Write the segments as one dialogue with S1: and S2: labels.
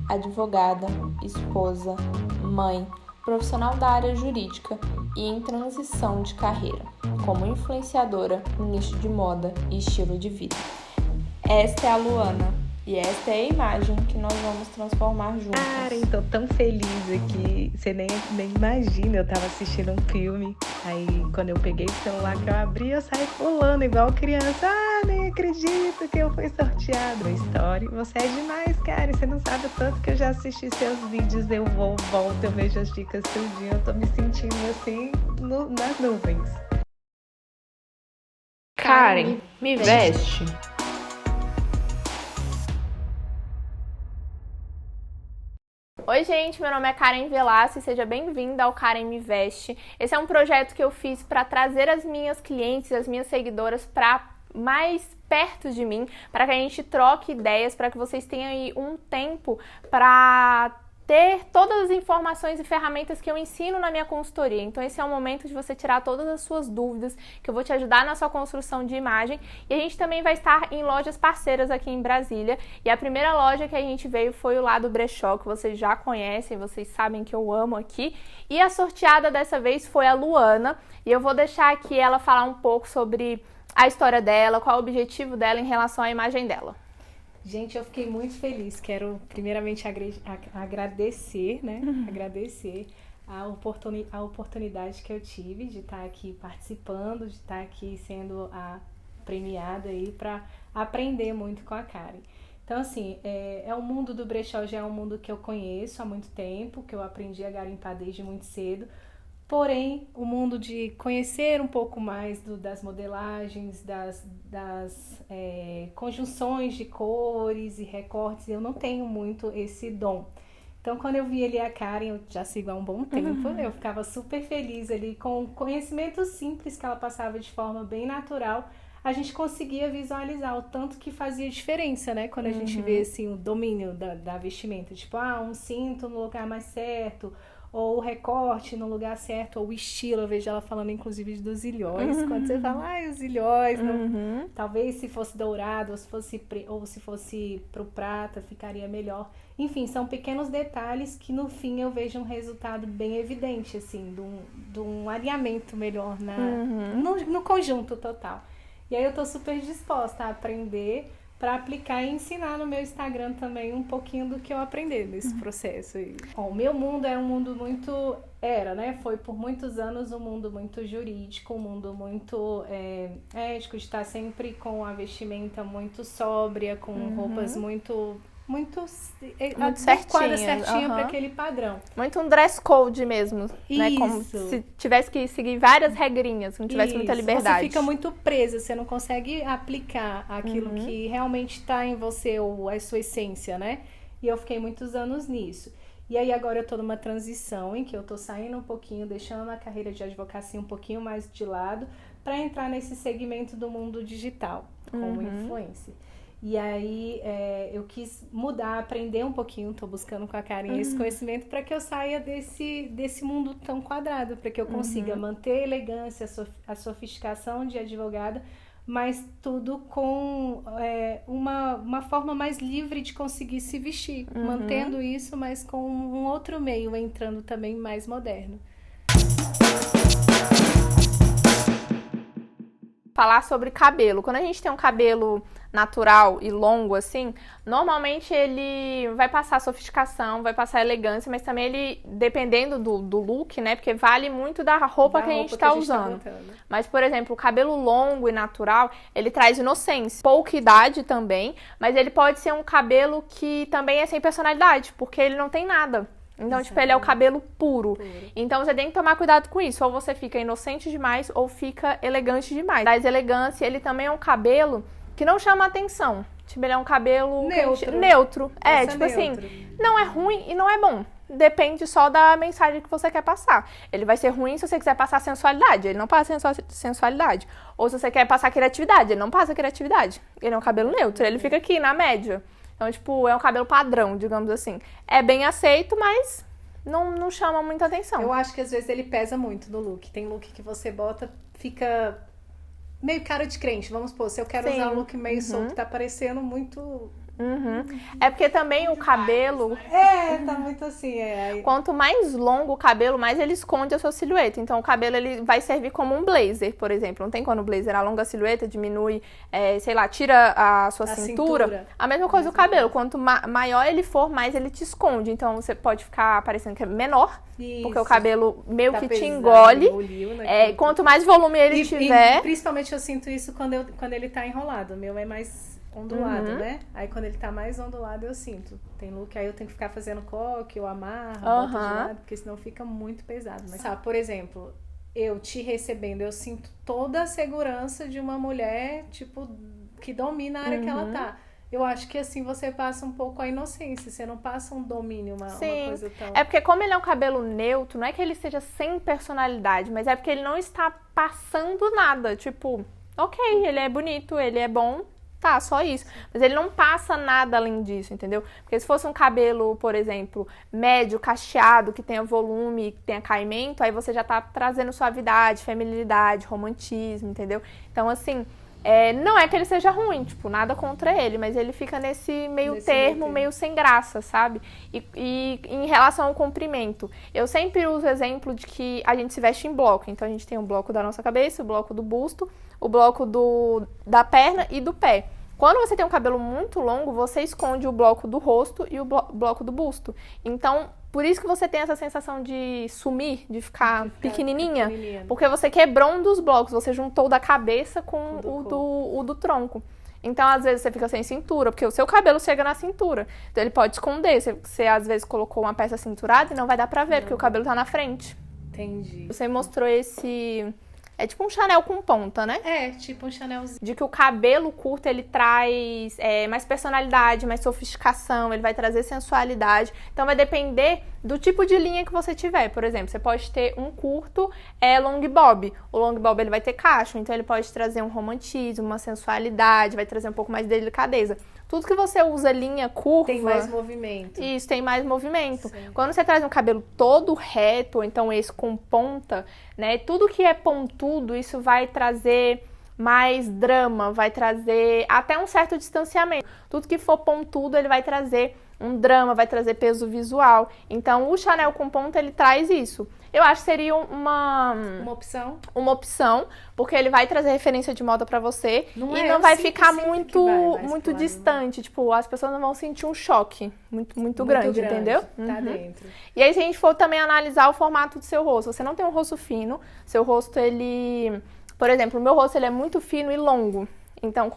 S1: advogada, esposa, mãe, profissional da área jurídica e em transição de carreira, como influenciadora no nicho de moda e estilo de vida. Esta é a Luana e esta é a imagem que nós vamos transformar juntas.
S2: Cara, tô tão feliz aqui, você nem imagina, eu tava assistindo um filme, aí quando eu peguei o celular que eu abri, eu saí pulando igual criança. Nem acredito que eu fui sorteada. Story, você é demais, cara, você não sabe o tanto que eu já assisti seus vídeos, eu volto, eu vejo as dicas tudinho, eu tô me sentindo assim, nas nuvens.
S1: Karen, me veste. Oi gente, meu nome é Karen Velasco e seja bem-vinda ao Karen Me Veste. Esse é um projeto que eu fiz para trazer as minhas clientes, as minhas seguidoras para mais perto de mim, para que a gente troque ideias, para que vocês tenham aí um tempo para ter todas as informações e ferramentas que eu ensino na minha consultoria. Então esse é o momento de você tirar todas as suas dúvidas, que eu vou te ajudar na sua construção de imagem. E a gente também vai estar em lojas parceiras aqui em Brasília. E a primeira loja que a gente veio foi o Lado Brechó, que vocês já conhecem, vocês sabem que eu amo aqui. E a sorteada dessa vez foi a Luana. E eu vou deixar aqui ela falar um pouco sobre a história dela, qual é o objetivo dela em relação à imagem dela.
S2: Gente, eu fiquei muito feliz. Quero primeiramente agradecer, né? Agradecer a oportunidade que eu tive de estar aqui participando, de estar aqui sendo a premiada aí para aprender muito com a Karen. Então, assim, o mundo do brechó já é um mundo que eu conheço há muito tempo, que eu aprendi a garimpar desde muito cedo. Porém, o mundo de conhecer um pouco mais das modelagens, das conjunções de cores e recortes, eu não tenho muito esse dom. Então, quando eu vi ali a Karen, eu já sigo há um bom tempo, eu ficava super feliz ali com conhecimentos simples que ela passava de forma bem natural. A gente conseguia visualizar o tanto que fazia diferença, né? Quando a gente vê assim, o domínio da vestimenta. Tipo, um cinto no lugar mais certo, ou o recorte no lugar certo, ou o estilo. Eu vejo ela falando inclusive dos ilhóis. Quando você fala, os ilhóis, não, talvez se fosse dourado, ou se fosse pro prata, ficaria melhor. Enfim, são pequenos detalhes que no fim eu vejo um resultado bem evidente, assim, de um alinhamento melhor no conjunto total. E aí eu tô super disposta a aprender para aplicar e ensinar no meu Instagram também um pouquinho do que eu aprendi nesse processo aí. Bom, o meu mundo é um mundo muito... Foi por muitos anos um mundo muito jurídico, um mundo muito ético, de estar sempre com a vestimenta muito sóbria, com roupas muito adequada, certinha para aquele padrão.
S1: Muito um dress code mesmo, né? Como se tivesse que seguir várias regrinhas, não tivesse muita liberdade.
S2: Você fica muito presa, você não consegue aplicar aquilo que realmente está em você, ou a sua essência, né? E eu fiquei muitos anos nisso. E aí agora eu tô numa transição em que eu tô saindo um pouquinho, deixando a carreira de advocacia um pouquinho mais de lado, para entrar nesse segmento do mundo digital, como influencer. E aí eu quis mudar, aprender um pouquinho, tô buscando com a Karen esse conhecimento para que eu saia desse mundo tão quadrado, para que eu consiga manter a elegância, a sofisticação de advogada, mas tudo com uma forma mais livre de conseguir se vestir, mantendo isso, mas com um outro meio entrando também mais moderno.
S1: Falar sobre cabelo. Quando a gente tem um cabelo natural e longo assim, normalmente ele vai passar sofisticação, vai passar elegância, mas também ele, dependendo do look, né, porque vale muito da roupa que a gente tá usando. Mas, por exemplo, o cabelo longo e natural, ele traz inocência, pouca idade também, mas ele pode ser um cabelo que também é sem personalidade, porque ele não tem nada. Então, tipo, ele é o cabelo puro. Então, você tem que tomar cuidado com isso. Ou você fica inocente demais, ou fica elegante demais. Traz elegância, ele também é um cabelo que não chama atenção. Tipo, ele é um cabelo neutro. Assim, não é ruim e não é bom. Depende só da mensagem que você quer passar. Ele vai ser ruim se você quiser passar sensualidade. Ele não passa sensualidade. Ou se você quer passar criatividade. Ele não passa criatividade. Ele é um cabelo neutro. Ele fica aqui, na média. Então, tipo, é um cabelo padrão, digamos assim. É bem aceito, mas não chama muita atenção.
S2: Eu acho que às vezes ele pesa muito no look. Tem look que você bota, fica meio cara de crente. Vamos supor, se eu quero usar um look meio solto, tá parecendo muito
S1: Uhum. É porque também o cabelo,
S2: Tá muito assim,
S1: quanto mais longo o cabelo, mais ele esconde a sua silhueta. Então o cabelo ele vai servir como um blazer, por exemplo. Não tem quando o blazer alonga a silhueta, diminui, sei lá, tira a sua cintura. A mesma coisa o cabelo. Quanto maior ele for, mais ele te esconde. Então você pode ficar parecendo que é menor, porque o cabelo meio que te engole. Quanto mais volume ele tiver...
S2: E principalmente eu sinto isso quando ele tá enrolado. O meu é mais ondulado, né? Aí quando ele tá mais ondulado eu sinto. Tem look, aí eu tenho que ficar fazendo coque, eu amarro, boto de lado, porque senão fica muito pesado. Mas sabe, por exemplo, eu te recebendo, eu sinto toda a segurança de uma mulher, tipo, que domina a área que ela tá. Eu acho que assim você passa um pouco a inocência, você não passa um domínio, uma coisa tão...
S1: É porque como ele é um cabelo neutro, não é que ele seja sem personalidade, mas é porque ele não está passando nada. Tipo, ok, ele é bonito, ele é bom, tá, só isso. Mas ele não passa nada além disso, entendeu? Porque se fosse um cabelo, por exemplo, médio, cacheado, que tenha volume, que tenha caimento, aí você já tá trazendo suavidade, feminilidade, romantismo, entendeu? Então, assim, não é que ele seja ruim, tipo, nada contra ele, mas ele fica nesse meio termo, meio sem graça, sabe? E em relação ao comprimento, eu sempre uso o exemplo de que a gente se veste em bloco. Então, a gente tem o bloco da nossa cabeça, o bloco do busto, o bloco da perna e do pé. Quando você tem um cabelo muito longo, você esconde o bloco do rosto e o bloco do busto. Então, por isso que você tem essa sensação de sumir, de ficar pequenininha, porque você quebrou um dos blocos, você juntou o da cabeça com o do tronco. Então, às vezes, você fica sem cintura, porque o seu cabelo chega na cintura. Então, ele pode esconder. Você às vezes, colocou uma peça cinturada e não vai dar pra ver, porque o cabelo tá na frente.
S2: Entendi.
S1: Você mostrou esse... É tipo um Chanel com ponta, né?
S2: Tipo um Chanelzinho.
S1: De que o cabelo curto, ele traz mais personalidade, mais sofisticação, ele vai trazer sensualidade. Então, vai depender do tipo de linha que você tiver. Por exemplo, você pode ter um curto long bob. O long bob, ele vai ter cacho, então ele pode trazer um romantismo, uma sensualidade, vai trazer um pouco mais de delicadeza. Tudo que você usa linha curva...
S2: Tem mais movimento.
S1: Isso, tem mais movimento.
S2: Sim.
S1: Quando você traz um cabelo todo reto, ou então esse com ponta, né? Tudo que é pontudo, isso vai trazer mais drama, vai trazer até um certo distanciamento. Tudo que for pontudo, ele vai trazer um drama, vai trazer peso visual. Então, o Chanel com ponta, ele traz isso. Eu acho que seria uma opção, porque ele vai trazer referência de moda pra você e não vai ficar muito distante. Tipo, as pessoas não vão sentir um choque muito grande, entendeu?
S2: Tá dentro.
S1: E aí, se a gente for também analisar o formato do seu rosto, você não tem um rosto fino, seu rosto, ele... Por exemplo, o meu rosto, ele é muito fino e longo. Então,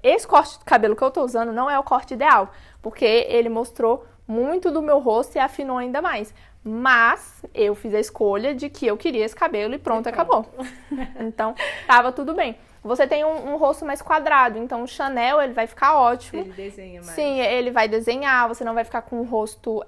S1: esse corte de cabelo que eu tô usando não é o corte ideal, porque ele mostrou muito do meu rosto e afinou ainda mais. Mas eu fiz a escolha de que eu queria esse cabelo e pronto. Acabou. Então, tava tudo bem. Você tem um rosto mais quadrado, então o Chanel, ele vai ficar ótimo.
S2: Ele desenha mais.
S1: Sim, ele vai desenhar, você não vai ficar com o rosto...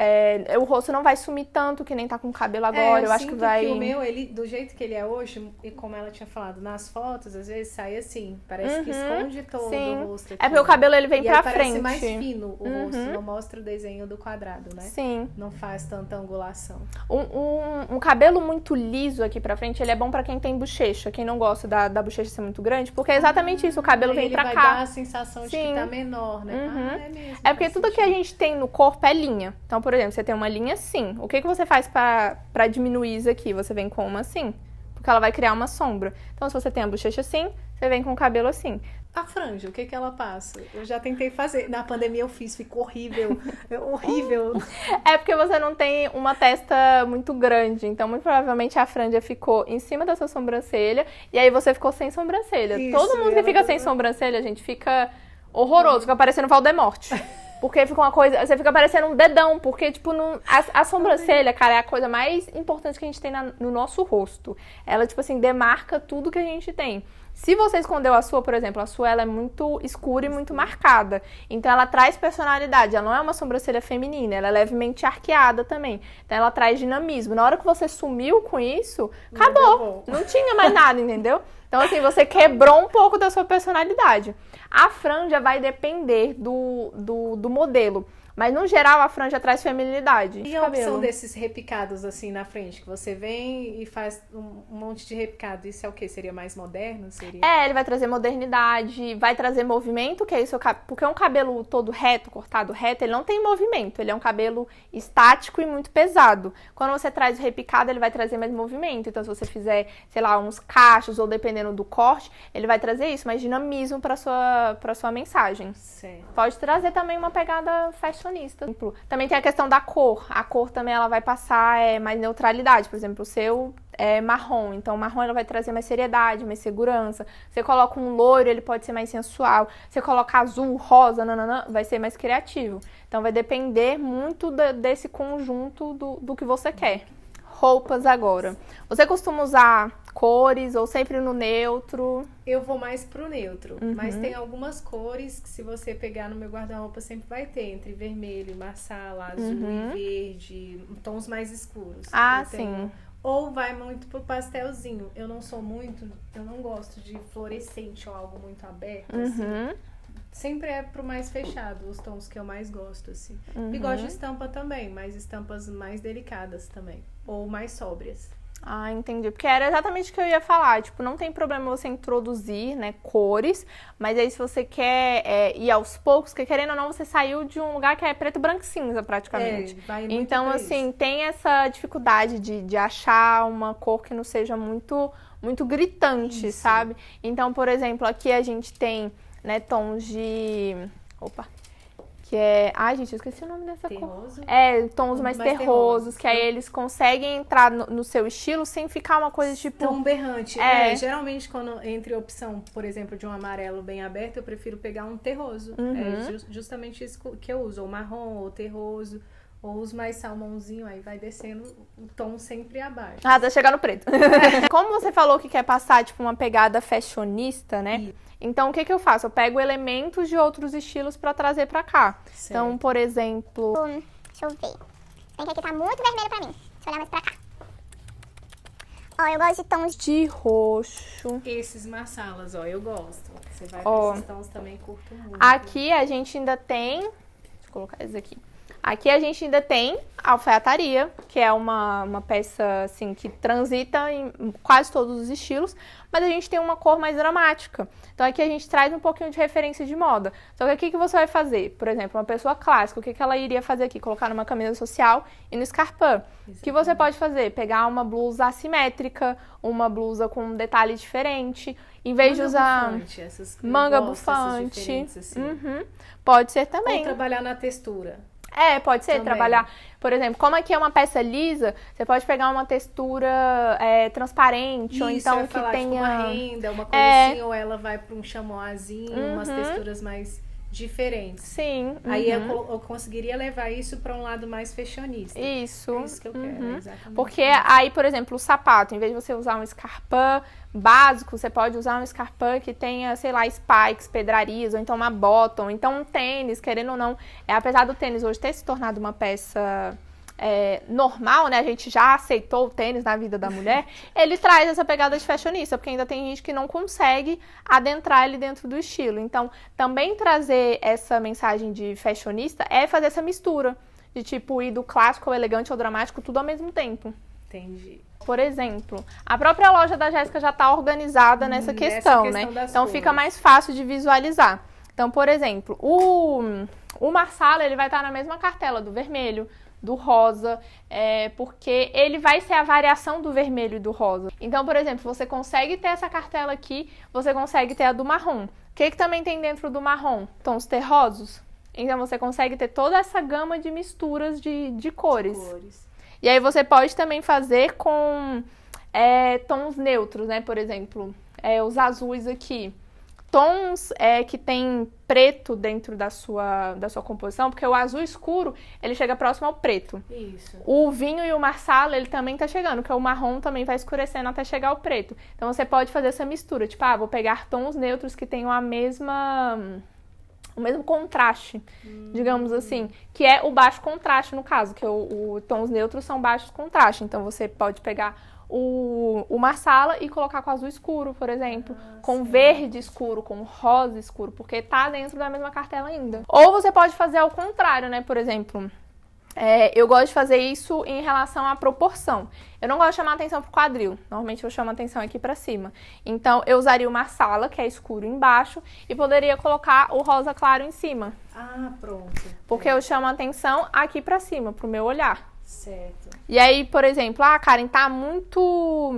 S1: o rosto não vai sumir tanto que nem tá com o cabelo agora. Eu acho que vai...
S2: Que o meu, ele, do jeito que ele é hoje, e como ela tinha falado, nas fotos, às vezes sai assim, parece que esconde todo o rosto aqui.
S1: É porque o cabelo, ele vem pra frente.
S2: Parece mais fino o rosto, não mostra o desenho do quadrado, né?
S1: Sim.
S2: Não faz tanta angulação.
S1: Um cabelo muito liso aqui pra frente, ele é bom pra quem tem bochecha, quem não gosta da bochecha ser muito grande, porque é exatamente isso, o cabelo vem pra cá.
S2: Ele vai dar a sensação de que tá menor, né?
S1: É mesmo. É porque tudo que a gente tem no corpo é linha. Então, por exemplo, você tem uma linha assim. O que você faz pra diminuir isso aqui? Você vem com uma assim, porque ela vai criar uma sombra. Então, se você tem a bochecha assim, você vem com o cabelo assim.
S2: A franja, o que ela passa? Eu já tentei fazer. Na pandemia eu fiz, ficou horrível. Horrível.
S1: É porque você não tem uma testa muito grande. Então, muito provavelmente, a franja ficou em cima da sua sobrancelha. E aí, você ficou sem sobrancelha.
S2: Isso,
S1: todo mundo que fica sem sobrancelha, gente, fica horroroso. Fica parecendo Voldemort. Porque fica uma coisa... Você fica parecendo um dedão. Porque, tipo, a sobrancelha, cara, é a coisa mais importante que a gente tem no nosso rosto. Ela, tipo assim, demarca tudo que a gente tem. Se você escondeu a sua, por exemplo, a sua ela é muito escura e muito marcada. Então, ela traz personalidade. Ela não é uma sobrancelha feminina, ela é levemente arqueada também. Então, ela traz dinamismo. Na hora que você sumiu com isso, acabou. Não tinha mais nada, entendeu? Então, assim, você quebrou um pouco da sua personalidade. A franja vai depender do modelo. Mas, no geral, a franja traz feminilidade.
S2: E a opção desses repicados, assim, na frente, que você vem e faz um monte de repicado, isso é o quê? Seria mais moderno?
S1: Ele vai trazer modernidade, vai trazer movimento, que é isso, porque um cabelo todo reto, cortado reto, ele não tem movimento, ele é um cabelo estático e muito pesado. Quando você traz o repicado, ele vai trazer mais movimento. Então, se você fizer, sei lá, uns cachos, ou dependendo do corte, ele vai trazer isso, mais dinamismo pra sua mensagem.
S2: Certo.
S1: Pode trazer também uma pegada fashionista. Também tem a questão da cor. A cor também ela vai passar mais neutralidade. Por exemplo, o seu é marrom. Então, o marrom ela vai trazer mais seriedade, mais segurança. Você coloca um loiro, ele pode ser mais sensual. Você coloca azul, rosa, nananã, vai ser mais criativo. Então, vai depender muito desse conjunto do que você quer. Roupas agora. Você costuma usar cores ou sempre no neutro?
S2: Eu vou mais pro neutro, mas tem algumas cores que se você pegar no meu guarda-roupa sempre vai ter, entre vermelho, marsala, azul e verde, tons mais escuros.
S1: Sim.
S2: Ou vai muito pro pastelzinho. Eu não gosto de fluorescente ou algo muito aberto, assim. Sempre é pro mais fechado, os tons que eu mais gosto, assim. E gosto de estampa também, mas estampas mais delicadas também. Ou mais sóbrias.
S1: Entendi. Porque era exatamente o que eu ia falar. Tipo, não tem problema você introduzir, né, cores. Mas aí se você quer ir aos poucos, porque querendo ou não, você saiu de um lugar que é preto, branco e cinza, praticamente.
S2: Vai muito
S1: então, assim, tem essa dificuldade de achar uma cor que não seja muito, muito gritante, sabe? Então, por exemplo, aqui a gente tem, né, tons de... Que é... Ai, gente, eu esqueci o nome dessa
S2: terroso.
S1: cor. Tons mais terrosos, que aí eles conseguem entrar no seu estilo sem ficar uma coisa tipo...
S2: Tão berrante. Geralmente, quando entre opção, por exemplo, de um amarelo bem aberto, eu prefiro pegar um terroso. É justamente isso que eu uso. Ou marrom, ou terroso. Ou os mais salmãozinho, aí vai descendo o tom sempre abaixo.
S1: Até chegar no preto. Como você falou que quer passar, tipo, uma pegada fashionista, né? Então, o que eu faço? Eu pego elementos de outros estilos pra trazer pra cá. Certo. Então, por exemplo...
S3: Deixa eu ver. Tem que aqui tá muito vermelho pra mim. Deixa eu olhar mais pra cá. Eu gosto de tons
S1: de roxo.
S2: Esses marsalas, eu gosto. Você vai pra esses tons também, curto muito.
S1: Aqui a gente ainda tem... Deixa eu colocar esse aqui. Aqui a gente ainda tem a alfaiataria, que é uma peça assim, que transita em quase todos os estilos, mas a gente tem uma cor mais dramática. Então aqui a gente traz um pouquinho de referência de moda. Só que o que você vai fazer? Por exemplo, uma pessoa clássica, o que ela iria fazer aqui? Colocar numa camisa social e no escarpão. O que você pode fazer? Pegar uma blusa assimétrica, uma blusa com um detalhe diferente, em vez de usar manga bufante. Assim. Pode ser também.
S2: Ou trabalhar na textura.
S1: Pode ser, trabalhar, por exemplo, como aqui é uma peça lisa, você pode pegar uma textura transparente, ou então que tenha...
S2: Tipo uma renda, uma coisa assim, ou ela vai para um chamoizinho, umas texturas mais diferentes.
S1: Sim.
S2: Aí eu conseguiria levar isso para um lado mais fashionista.
S1: Isso.
S2: É isso que eu quero, exatamente.
S1: Porque aí, por exemplo, o sapato, em vez de você usar um escarpão básico, você pode usar um escarpão que tenha, sei lá, spikes, pedrarias, ou então uma bottom, então um tênis, querendo ou não. Apesar do tênis hoje ter se tornado uma peça normal, né? A gente já aceitou o tênis na vida da mulher, ele traz essa pegada de fashionista, porque ainda tem gente que não consegue adentrar ele dentro do estilo. Então, também trazer essa mensagem de fashionista é fazer essa mistura, de tipo ir do clássico ao elegante ao dramático, tudo ao mesmo tempo.
S2: Entendi.
S1: Por exemplo, a própria loja da Jéssica já está organizada nessa questão, né? Então fica mais fácil de visualizar. Então, por exemplo, o marsala, ele vai estar na mesma cartela do vermelho, do rosa, porque ele vai ser a variação do vermelho e do rosa. Então, por exemplo, você consegue ter essa cartela aqui, você consegue ter a do marrom. O que também tem dentro do marrom? Tons terrosos. Então, você consegue ter toda essa gama de misturas de cores. E aí você pode também fazer com tons neutros, né? Por exemplo, os azuis aqui. Tons que tem preto dentro da sua composição, porque o azul escuro, ele chega próximo ao preto.
S2: Isso.
S1: O vinho e o marsala, ele também tá chegando, porque o marrom também vai escurecendo até chegar ao preto. Então você pode fazer essa mistura, tipo, vou pegar tons neutros que tenham o mesmo contraste, digamos assim, que é o baixo contraste no caso, que tons neutros são baixos contraste. Então você pode pegar o marsala e colocar com azul escuro, por exemplo, com
S2: sim.
S1: verde escuro, com rosa escuro, porque tá dentro da mesma cartela ainda. Ou você pode fazer ao contrário, né? Por exemplo, eu gosto de fazer isso em relação à proporção. Eu não gosto de chamar atenção pro quadril. Normalmente eu chamo atenção aqui pra cima. Então, eu usaria o marsala, que é escuro embaixo, e poderia colocar o rosa claro em cima.
S2: Ah, pronto.
S1: Porque eu chamo atenção aqui pra cima, pro meu olhar.
S2: Certo.
S1: E aí, por exemplo, Karen, tá muito...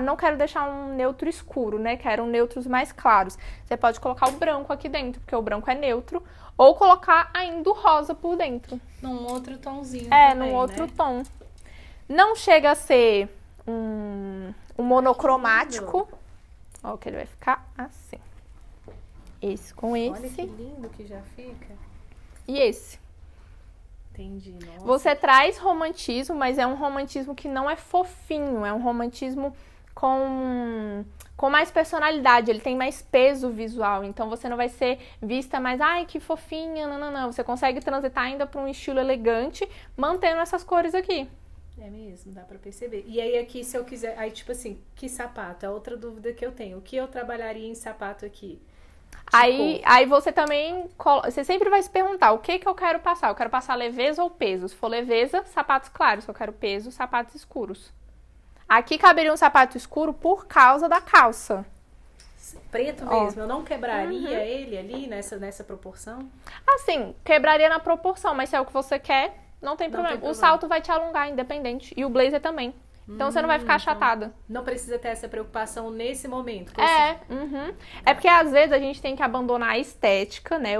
S1: não quero deixar um neutro escuro, né? Quero neutros mais claros. Você pode colocar o branco aqui dentro, porque o branco é neutro. Ou colocar ainda o rosa por dentro.
S2: Num outro tomzinho também,
S1: num outro
S2: né?
S1: tom. Não chega a ser um monocromático. Ó, que ele vai ficar assim. Esse com esse.
S2: Olha que lindo que já fica.
S1: E esse.
S2: Entendi, nossa.
S1: Você traz romantismo, mas é um romantismo que não é fofinho. É um romantismo com mais personalidade. Ele tem mais peso visual. Então, você não vai ser vista mais, ai, que fofinha, não. Você consegue transitar ainda para um estilo elegante, mantendo essas cores aqui.
S2: É mesmo, dá pra perceber. E aí aqui, se eu quiser... Aí, tipo assim, que sapato? É outra dúvida que eu tenho. O que eu trabalharia em sapato aqui?
S1: Aí você também... Você sempre vai se perguntar, o que eu quero passar? Eu quero passar leveza ou peso? Se for leveza, sapatos claros. Se eu quero peso, sapatos escuros. Aqui caberia um sapato escuro por causa da calça.
S2: Preto mesmo? Eu não quebraria ele ali nessa proporção?
S1: Assim, quebraria na proporção, mas se é o que você quer, não tem problema.
S2: problema.
S1: O salto vai te alongar, independente. E o blazer também. Então você não vai ficar achatada.
S2: Não precisa ter essa preocupação nesse momento.
S1: É porque às vezes a gente tem que abandonar a estética, né?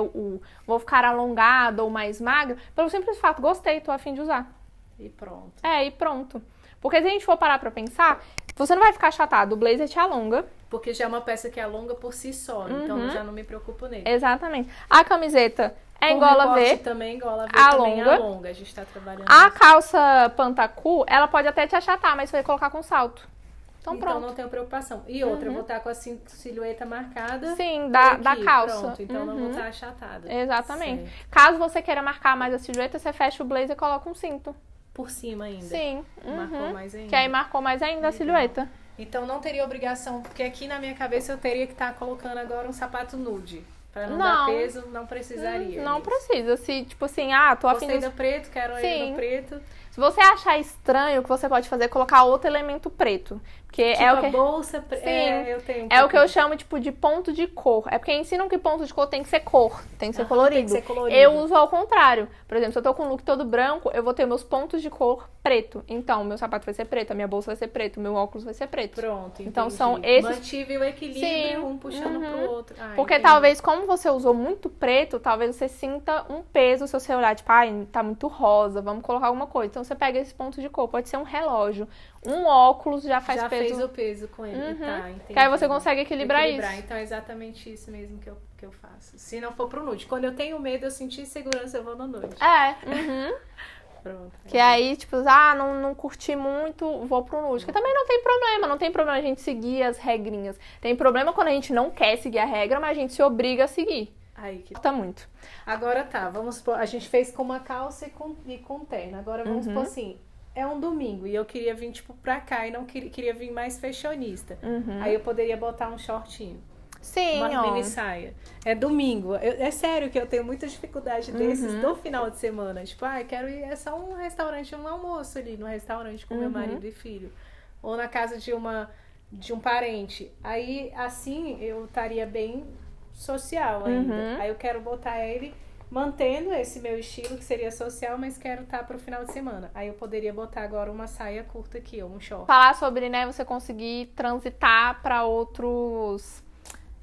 S1: Vou ficar alongada ou mais magra, pelo simples fato, gostei, tô a fim de usar.
S2: E pronto.
S1: E pronto. Porque se a gente for parar pra pensar, você não vai ficar achatado, o blazer te alonga.
S2: Porque já é uma peça que alonga por si só, então eu já não me preocupo nele.
S1: Exatamente. A camiseta é em
S2: O
S1: gola V.
S2: também, gola V
S1: alonga.
S2: também alonga. A gente tá trabalhando
S1: A
S2: nisso.
S1: calça pantacu, ela pode até te achatar, mas você vai colocar com salto. Então pronto.
S2: não tenho preocupação. E outra, eu vou estar com a silhueta marcada.
S1: Sim,
S2: por
S1: da
S2: aqui.
S1: calça.
S2: Pronto, então não vou estar achatada.
S1: Exatamente.
S2: Certo.
S1: Caso você queira marcar mais a silhueta, você fecha o blazer e coloca um cinto.
S2: Por cima ainda.
S1: Sim.
S2: Marcou mais ainda.
S1: Que aí marcou mais ainda a silhueta.
S2: Então não teria obrigação, porque aqui na minha cabeça eu teria que estar colocando agora um sapato nude. Pra não dar peso, não precisaria.
S1: Não
S2: disso.
S1: precisa. Se, tipo assim, tô afim
S2: Gostei
S1: de...
S2: do preto, quero ele no preto.
S1: Se você achar estranho, o que você pode fazer é colocar outro elemento preto. Porque
S2: Tipo
S1: é o que...
S2: a bolsa... eu tenho
S1: É o que eu chamo, tipo, de ponto de cor. É porque ensinam que ponto de cor tem que ser cor, tem que ser colorido.
S2: Tem que ser colorido.
S1: Eu uso ao contrário. Por exemplo, se eu tô com um look todo branco, eu vou ter meus pontos de cor preto. Então, meu sapato vai ser preto, a minha bolsa vai ser preto, meu óculos vai ser preto.
S2: Pronto,
S1: então
S2: entendi.
S1: são esses...
S2: Mantive o equilíbrio, um puxando pro outro.
S1: Porque
S2: entendi.
S1: talvez, como você usou muito preto, talvez você sinta um peso se você olhar, tipo, tá muito rosa, vamos colocar alguma coisa. Então você pega esse ponto de cor, pode ser um relógio, um óculos já faz peso.
S2: Já fez o peso com ele, tá, entendi.
S1: Que aí você consegue equilibrar isso.
S2: Então é exatamente isso mesmo que eu faço. Se não for pro nude. Quando eu tenho medo, eu sentir segurança, eu vou no nude. Pronto.
S1: Que aí, tipo, não curti muito, vou pro nude. Que também não tem problema a gente seguir as regrinhas. Tem problema quando a gente não quer seguir a regra, mas a gente se obriga a seguir.
S2: Aí que
S1: tá muito.
S2: Agora tá, vamos supor, a gente fez com uma calça e com terno. Agora vamos supor assim, é um domingo e eu queria vir, tipo, pra cá e não queria vir mais fashionista. Aí eu poderia botar um shortinho.
S1: Sim,
S2: uma mini saia. É domingo. É sério que eu tenho muita dificuldade desses do final de semana. Tipo, quero ir, é só um restaurante, um almoço ali no restaurante com meu marido e filho. Ou na casa de um parente. Aí, assim, eu estaria bem social ainda. Aí eu quero botar ele mantendo esse meu estilo, que seria social, mas quero estar pro final de semana. Aí eu poderia botar agora uma saia curta aqui, ou um short.
S1: Falar sobre, né, você conseguir transitar para outros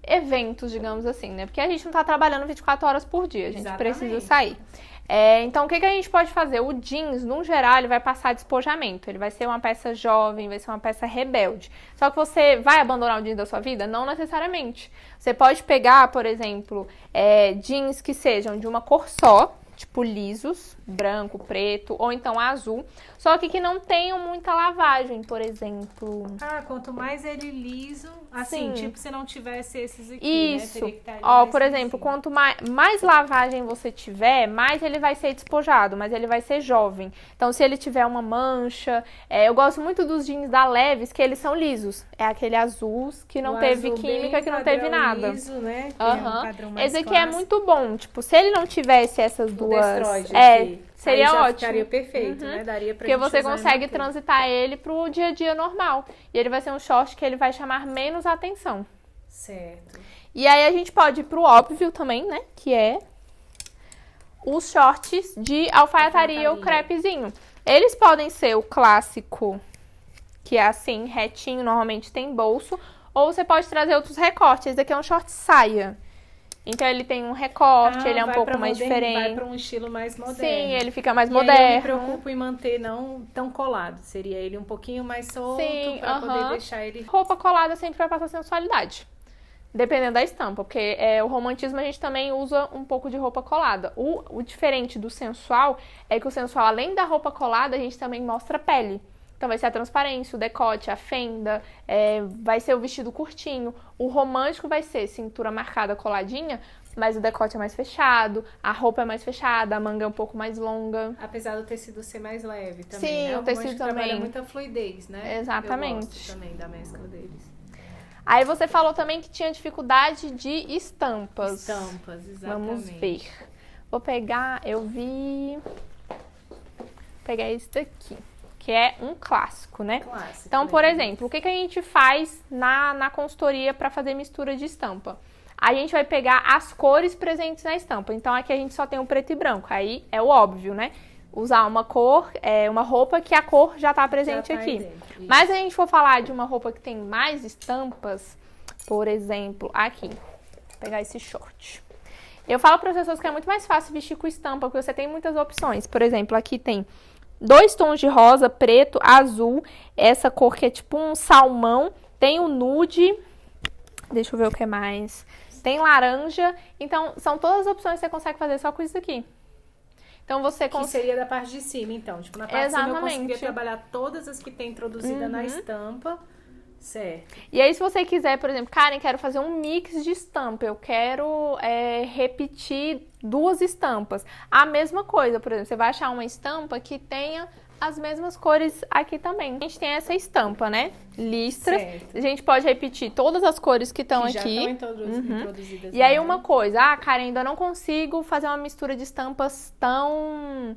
S1: eventos, digamos assim, né? Porque a gente não tá trabalhando 24 horas por dia, a gente precisa sair. Então, o que a gente pode fazer? O jeans, no geral, ele vai passar despojamento. Ele vai ser uma peça jovem, vai ser uma peça rebelde. Só que você vai abandonar o jeans da sua vida? Não necessariamente. Você pode pegar, por exemplo, jeans que sejam de uma cor só, tipo lisos, branco, preto, ou então azul. Só que não tenham muita lavagem, por exemplo.
S2: Ah, quanto mais ele liso, assim,
S1: Sim.
S2: tipo se não tivesse esses aqui,
S1: Isso.
S2: né? Teria que estar ali
S1: Ó,
S2: mais
S1: por exemplo,
S2: lisinho.
S1: quanto mais lavagem você tiver, mais ele vai ser despojado, mas ele vai ser jovem. Então, se ele tiver uma mancha, eu gosto muito dos jeans da Levi's, que eles são lisos. É aquele azul que não
S2: O
S1: teve
S2: azul
S1: química,
S2: bem
S1: que não teve
S2: padrão
S1: nada.
S2: liso, né? Que é um
S1: Aham.
S2: padrão mais
S1: Esse aqui é
S2: clássico.
S1: muito bom. Tipo, se ele não tivesse essas
S2: O
S1: duas.
S2: Destroyed
S1: É,
S2: aqui.
S1: seria
S2: Aí já
S1: ótimo.
S2: ficaria perfeito,
S1: Uhum.
S2: né? Daria pra
S1: Porque
S2: gente
S1: você
S2: usar e
S1: consegue
S2: manter.
S1: transitar ele pro dia a dia normal. E ele vai ser um short que ele vai chamar menos atenção.
S2: Certo.
S1: E aí a gente pode ir pro óbvio também, né? Que é os shorts de alfaiataria ou crepezinho. Eles podem ser o clássico, que é assim, retinho, normalmente tem bolso. Ou você pode trazer outros recortes. Esse aqui é um short saia. Então ele tem um recorte, ele é um
S2: vai
S1: pouco
S2: pra
S1: mais
S2: moderno,
S1: diferente.
S2: Vai para um estilo mais moderno.
S1: Sim, ele fica mais
S2: E
S1: moderno.
S2: aí eu me preocupo em manter não tão colado. Seria ele um pouquinho mais solto
S1: Sim,
S2: para poder
S1: aham.
S2: deixar ele...
S1: Roupa colada sempre vai passar sensualidade. Dependendo da estampa, porque o romantismo a gente também usa um pouco de roupa colada. O diferente do sensual é que o sensual, além da roupa colada, a gente também mostra a pele. Então vai ser a transparência, o decote, a fenda, vai ser o vestido curtinho. O romântico vai ser cintura marcada, coladinha, mas o decote é mais fechado, a roupa é mais fechada, a manga é um pouco mais longa.
S2: Apesar do tecido ser mais leve também,
S1: Sim,
S2: né?
S1: o tecido
S2: romântico trabalha
S1: também.
S2: muita fluidez, né?
S1: Exatamente.
S2: Eu gosto também da mescla deles.
S1: Aí você falou também que tinha dificuldade de estampas.
S2: Estampas, exatamente.
S1: Vamos ver. Vou pegar, vou pegar esse daqui, que é um clássico, né?
S2: Clássico,
S1: Então, por
S2: né?
S1: exemplo, o que a gente faz na consultoria para fazer mistura de estampa? A gente vai pegar as cores presentes na estampa. Então, aqui a gente só tem o preto e branco. Aí é o óbvio, né? Usar uma cor, uma roupa que a cor já tá presente
S2: Já tá aí
S1: aqui.
S2: dentro, isso.
S1: Mas se a gente for falar de uma roupa que tem mais estampas, por exemplo, aqui, vou pegar esse short. Eu falo para as pessoas que é muito mais fácil vestir com estampa, porque você tem muitas opções. Por exemplo, aqui tem 2 tons de rosa, preto, azul, essa cor que é tipo um salmão, tem o nude, deixa eu ver o que mais, tem laranja, então são todas as opções que você consegue fazer só com isso aqui. Então você
S2: Que seria da parte de cima, então. Tipo, na parte de cima eu conseguiria
S1: Exatamente.
S2: trabalhar todas as que tem introduzida na estampa. Certo.
S1: E aí, se você quiser, por exemplo, Karen, quero fazer um mix de estampa, eu quero repetir 2 estampas. A mesma coisa, por exemplo, você vai achar uma estampa que tenha as mesmas cores aqui também. A gente tem essa estampa, né? Listras.
S2: Certo.
S1: A gente pode repetir todas as cores que estão
S2: Que já
S1: aqui.
S2: estão introduzidas.
S1: E aí
S2: nela.
S1: uma coisa, Karen, ainda não consigo fazer uma mistura de estampas tão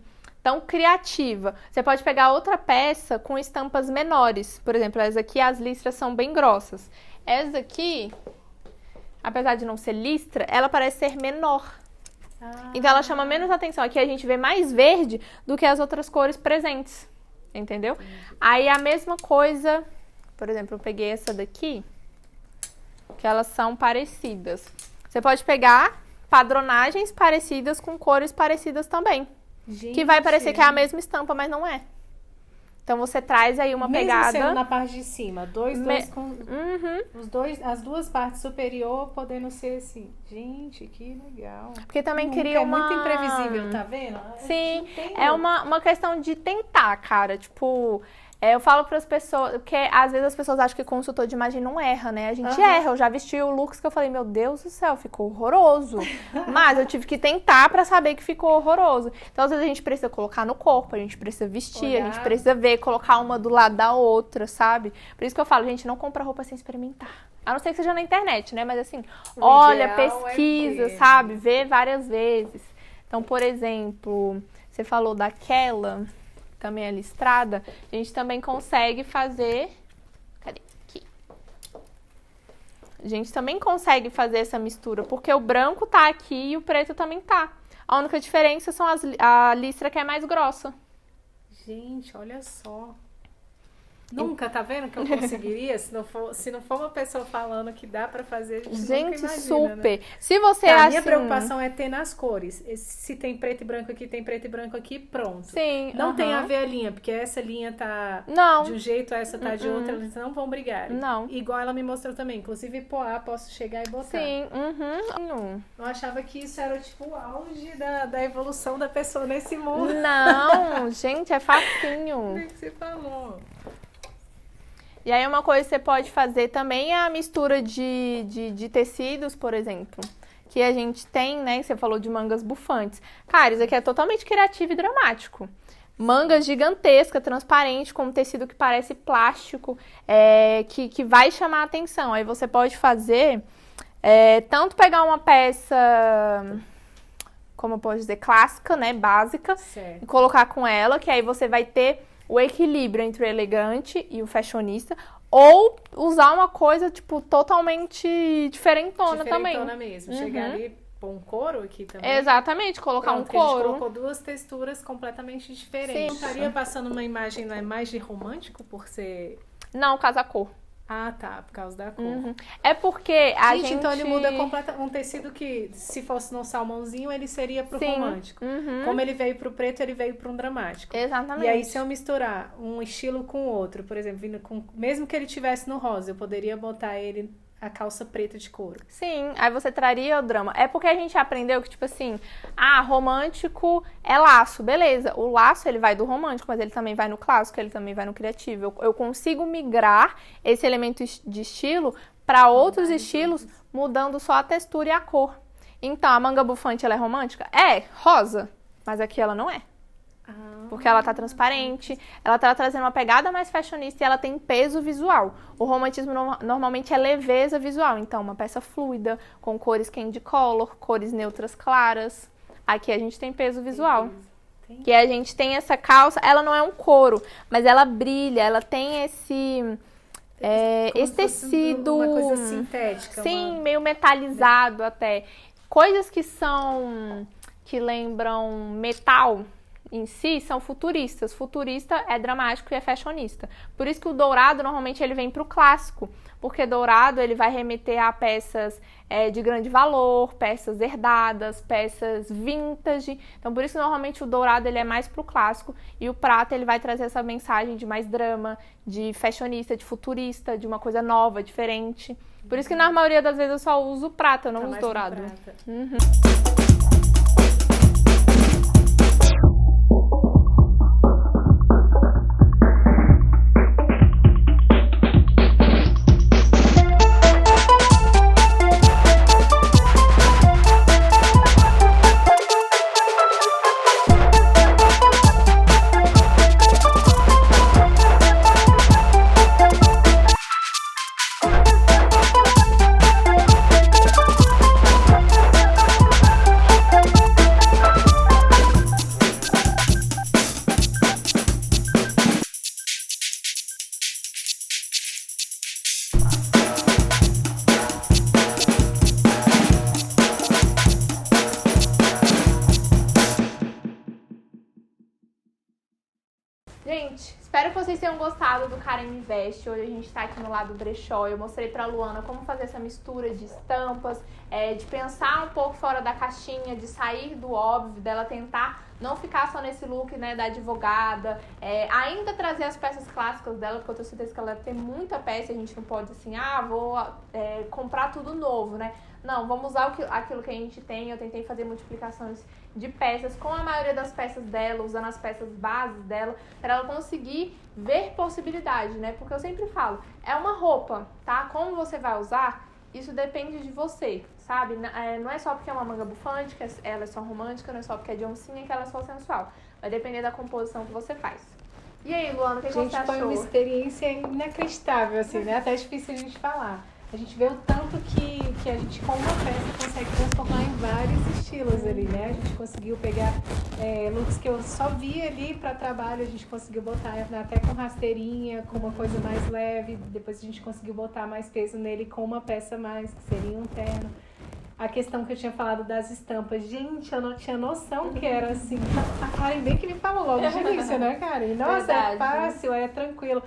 S1: criativa. Você pode pegar outra peça com estampas menores. Por exemplo, essa aqui, as listras são bem grossas. Essa aqui, apesar de não ser listra, ela parece ser menor. Então ela chama menos atenção. Aqui a gente vê mais verde do que as outras cores presentes. Entendeu? Aí a mesma coisa, por exemplo, eu peguei essa daqui, que elas são parecidas. Você pode pegar padronagens parecidas com cores parecidas também.
S2: Gente,
S1: Que vai parecer que é a mesma estampa, mas não é. Então você traz aí uma
S2: mesmo
S1: pegada.
S2: sendo na parte de cima, com
S1: Uhum.
S2: as duas partes superior podendo ser assim. Gente, que legal.
S1: Porque também
S2: Nunca,
S1: queria
S2: é
S1: uma...
S2: muito imprevisível, tá vendo?
S1: Sim,
S2: Tem
S1: é uma questão de tentar, cara. Tipo, eu falo pras pessoas, porque às vezes as pessoas acham que consultor de imagem não erra, né? A gente erra. Eu já vesti o looks que eu falei, meu Deus do céu, ficou horroroso. Mas eu tive que tentar pra saber que ficou horroroso. Então, às vezes a gente precisa colocar no corpo, a gente precisa vestir,
S2: Olhar.
S1: a gente precisa ver, colocar uma do lado da outra, sabe? Por isso que eu falo, gente, não compra roupa sem experimentar. A não ser que seja na internet, né? Mas assim,
S2: O
S1: olha,
S2: ideal é
S1: pesquisa,
S2: ver.
S1: sabe? Vê várias vezes. Então, por exemplo, você falou daquela, também a listrada, a gente também consegue fazer... Cadê? Aqui. A gente também consegue fazer essa mistura, porque o branco tá aqui e o preto também tá. A única diferença são a listra que é mais grossa.
S2: Gente, olha só. Nunca, tá vendo que eu conseguiria? Se não for uma pessoa falando que dá pra fazer, a gente nunca imagina,
S1: super.
S2: Né?
S1: Se você
S2: Tá,
S1: assim...
S2: A minha preocupação é ter nas cores. Se tem preto e branco aqui, tem preto e branco aqui, pronto.
S1: Sim.
S2: Não tem a ver a linha, porque essa linha tá de um jeito, essa tá de outra, eles não vão brigar.
S1: Não.
S2: Igual ela me mostrou também. Inclusive, poá, posso chegar e botar.
S1: Sim.
S2: Eu achava que isso era, tipo, o auge da evolução da pessoa nesse mundo.
S1: Não, gente, é facinho.
S2: O que você falou?
S1: E aí uma coisa que você pode fazer também é a mistura de tecidos, por exemplo. Que a gente tem, né? Você falou de mangas bufantes. Cara, isso aqui é totalmente criativo e dramático. Manga gigantesca, transparente, com um tecido que parece plástico, que vai chamar a atenção. Aí você pode fazer, tanto pegar uma peça, como eu posso dizer, clássica, né? Básica,
S2: Certo.
S1: e colocar com ela, que aí você vai ter o equilíbrio entre o elegante e o fashionista, ou usar uma coisa, tipo, totalmente diferentona também.
S2: Diferentona mesmo. Chegar ali, pôr um couro aqui também.
S1: Exatamente, colocar
S2: Pronto,
S1: um couro.
S2: A gente colocou duas texturas completamente diferentes.
S1: Sim.
S2: Estaria passando uma imagem, não é mais de romântico por ser...
S1: Não, casa-cor.
S2: Ah, tá, por causa da cor.
S1: É porque a gente...
S2: Então ele muda um tecido que, se fosse num salmãozinho, ele seria pro romântico. Como ele veio pro preto, ele veio pro um dramático.
S1: Exatamente.
S2: E aí, se eu misturar um estilo com outro, por exemplo, mesmo que ele tivesse no rosa, eu poderia botar ele a calça preta de couro.
S1: Sim, aí você traria o drama. É porque a gente aprendeu que, tipo assim, romântico é laço, beleza. O laço, ele vai do romântico, mas ele também vai no clássico, ele também vai no criativo. Eu consigo migrar esse elemento de estilo para outros estilos, mudando só a textura e a cor. Então, a manga bufante, ela é romântica? É, rosa, mas aqui ela não é. Porque ela tá transparente, ela tá trazendo uma pegada mais fashionista e ela tem peso visual. O romantismo normalmente é leveza visual, então uma peça fluida, com cores candy color, cores neutras claras. Aqui a gente tem peso visual. Que a gente tem essa calça, ela não é um couro, mas ela brilha, ela tem esse tecido...
S2: Uma coisa sintética.
S1: Sim, meio metalizado até. Coisas que lembram metal em si são futuristas. Futurista é dramático e é fashionista. Por isso que o dourado, normalmente, ele vem pro clássico. Porque dourado, ele vai remeter a peças de grande valor, peças herdadas, peças vintage. Então, por isso que, normalmente, o dourado, ele é mais pro clássico. E o prata, ele vai trazer essa mensagem de mais drama, de fashionista, de futurista, de uma coisa nova, diferente. Por isso que, na maioria das vezes, eu só uso prata, eu não uso dourado. Gente, espero que vocês tenham gostado do Karen Veste. Hoje a gente tá aqui no lado brechó. Eu mostrei pra Luana como fazer essa mistura de estampas, de pensar um pouco fora da caixinha, de sair do óbvio, dela tentar não ficar só nesse look, né, da advogada, ainda trazer as peças clássicas dela, porque eu tenho certeza que ela deve ter muita peça e a gente não pode, assim, vou comprar tudo novo, né? Não, vamos usar aquilo que a gente tem. Eu tentei fazer multiplicações de peças com a maioria das peças dela, usando as peças bases dela, para ela conseguir ver possibilidade, né? Porque eu sempre falo, é uma roupa, tá? Como você vai usar, isso depende de você, sabe? Não é só porque é uma manga bufante, que ela é só romântica, não é só porque é de oncinha que ela é só sensual. Vai depender da composição que você faz. E aí, Luana, o que você achou?
S2: Gente, foi uma experiência inacreditável, assim, né? Até é difícil a gente falar. A gente vê o tanto que a gente, com uma peça, consegue transformar em vários estilos ali, né? A gente conseguiu pegar looks que eu só via ali para trabalho, a gente conseguiu botar até com rasteirinha, com uma coisa mais leve. Depois a gente conseguiu botar mais peso nele com uma peça mais, que seria um terno. A questão que eu tinha falado das estampas. Gente, eu não tinha noção que era assim. A Karen bem que me falou logo de início, né, Karen? Nossa, verdade. É fácil, é tranquilo.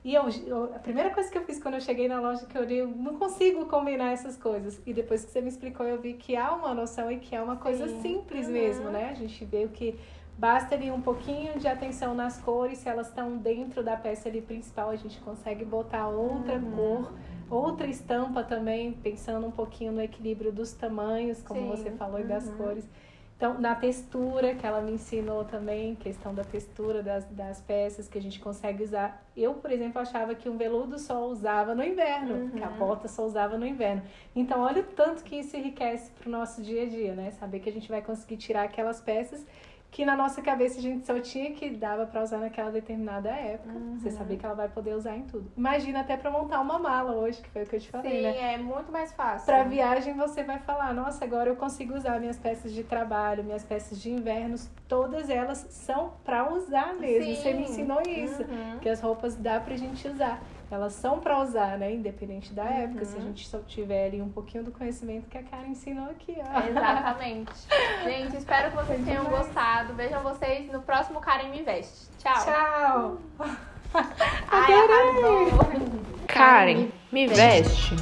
S2: E a primeira coisa que eu fiz quando eu cheguei na loja, que eu olhei, eu não consigo combinar essas coisas. E depois que você me explicou, eu vi que há uma noção e que é uma coisa simples mesmo, né? A gente vê que basta ali um pouquinho de atenção nas cores, se elas estão dentro da peça ali principal, a gente consegue botar outra cor, outra estampa também, pensando um pouquinho no equilíbrio dos tamanhos, como você falou, e das cores. Então, na textura, que ela me ensinou também, questão da textura das peças que a gente consegue usar. Eu, por exemplo, achava que um veludo só usava no inverno, que a bota só usava no inverno. Então, olha o tanto que isso enriquece para o nosso dia a dia, né? Saber que a gente vai conseguir tirar aquelas peças que na nossa cabeça a gente só tinha que dava para usar naquela determinada época. Você sabia que ela vai poder usar em tudo. Imagina até para montar uma mala hoje, que foi o que eu te falei, né?
S1: Sim, é muito mais fácil.
S2: Para viagem você vai falar, nossa, agora eu consigo usar minhas peças de trabalho, minhas peças de invernos, todas elas são para usar mesmo.
S1: Sim.
S2: Você me ensinou isso, que as roupas dá pra gente usar. Elas são para usar, né? Independente da época, se a gente só tiver ali um pouquinho do conhecimento que a Karen ensinou aqui, ó.
S1: Exatamente. Gente, espero que vocês tenham gostado. Vejam vocês no próximo Karen Me Veste. Tchau.
S2: Tchau!
S1: Ai, arrasou.
S4: Karen, me veste.